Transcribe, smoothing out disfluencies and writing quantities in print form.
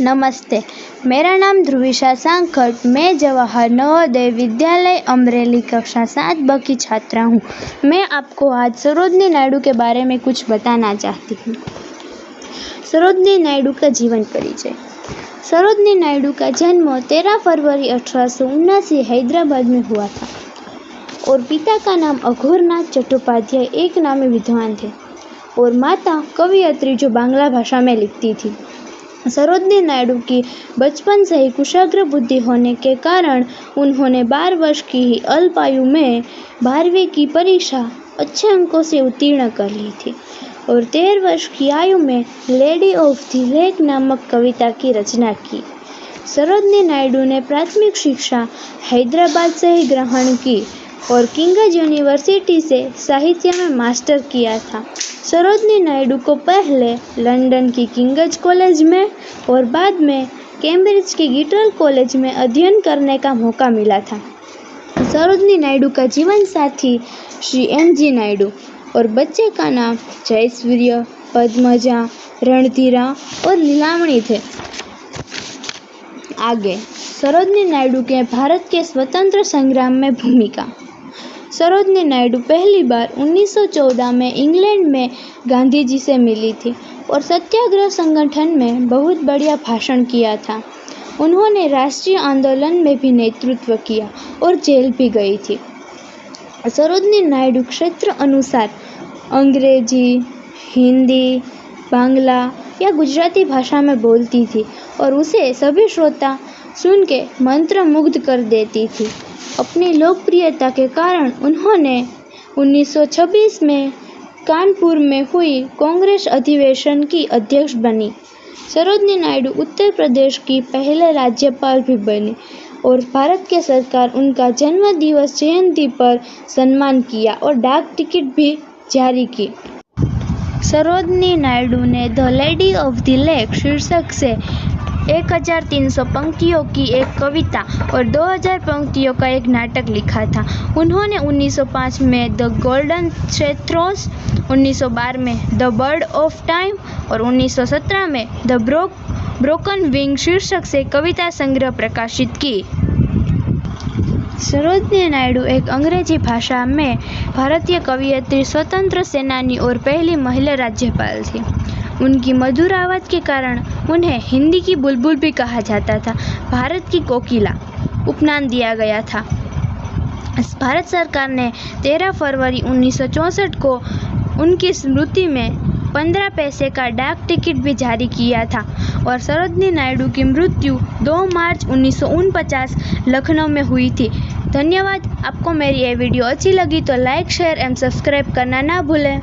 नमस्ते, मेरा नाम ध्रुविशा सांखट। मैं जवाहर नवोदय विद्यालय अमरेली कक्षा 7 की छात्रा हूँ। मैं आपको आज सरोजिनी नायडू के बारे में कुछ बताना चाहती हूँ। सरोजिनी नायडू का जीवन परिचय। सरोजिनी नायडू का जन्म 13 फरवरी 1879 हैदराबाद में हुआ था और पिता का नाम अघोरनाथ चट्टोपाध्याय एक नामी विद्वान थे और माता कवियत्री जो बांग्ला भाषा में लिखती थी। सरोजिनी नायडू की बचपन से ही कुशाग्र बुद्धि होने के कारण उन्होंने 12 वर्ष की ही अल्प आयु में 12वीं की परीक्षा अच्छे अंकों से उत्तीर्ण कर ली थी और 13 वर्ष की आयु में लेडी ऑफ द लेक नामक कविता की रचना की। सरोजिनी नायडू ने प्राथमिक शिक्षा हैदराबाद से ही ग्रहण की और किंग्स यूनिवर्सिटी से साहित्य में मास्टर किया था। सरोजिनी नायडू को पहले लंदन की किंग्स कॉलेज में और बाद में कैम्ब्रिज के गिटल कॉलेज में अध्ययन करने का मौका मिला था। सरोजिनी नायडू का जीवन साथी श्री एम.जी. नायडू और बच्चे का नाम जयसूर्य, पद्मजा, रणधीरा और लीलामणि थे। आगे सरोजिनी नायडू के भारत के स्वतंत्र संग्राम में भूमिका। सरोजिनी नायडू पहली बार 1914 में इंग्लैंड में गांधी जी से मिली थी और सत्याग्रह संगठन में बहुत बढ़िया भाषण किया था। उन्होंने राष्ट्रीय आंदोलन में भी नेतृत्व किया और जेल भी गई थी। सरोजिनी नायडू क्षेत्र अनुसार अंग्रेजी, हिंदी, बांग्ला या गुजराती भाषा में बोलती थी और उसे सभी श्रोता सुन के मंत्रमुग्ध कर देती थी। अपनी लोकप्रियता के कारण उन्होंने 1926 में कानपुर में हुई कांग्रेस अधिवेशन की अध्यक्ष बनी। सरोजिनी नायडू उत्तर प्रदेश की पहले राज्यपाल भी बनी और भारत की सरकार उनका जन्मदिवस जयंती पर सम्मान किया और डाक टिकट भी जारी की। सरोजिनी नायडू ने the lady of the lake शीर्षक से 1300 पंक्तियों की एक कविता और 2000 पंक्तियों का एक नाटक लिखा था। उन्होंने 1905 में द गोल्डन थ्रोस, 1912 में द बर्ड ऑफ टाइम और 1917 में द ब्रोकन विंग शीर्षक से कविता संग्रह प्रकाशित की। सरोजिनी नायडू एक अंग्रेजी भाषा में भारतीय कवयित्री, स्वतंत्र सेनानी और पहली महिला राज्यपाल थी। उनकी मधुर आवाज़ के कारण उन्हें हिंदी की बुलबुल भी कहा जाता था। भारत की कोकिला उपनाम दिया गया था। भारत सरकार ने 13 फरवरी 1964 को उनकी स्मृति में 15 पैसे का डाक टिकट भी जारी किया था और सरोजिनी नायडू की मृत्यु 2 मार्च 1949 लखनऊ में हुई थी। धन्यवाद। आपको मेरी ये वीडियो अच्छी लगी तो लाइक, शेयर एंड सब्सक्राइब करना ना भूलें।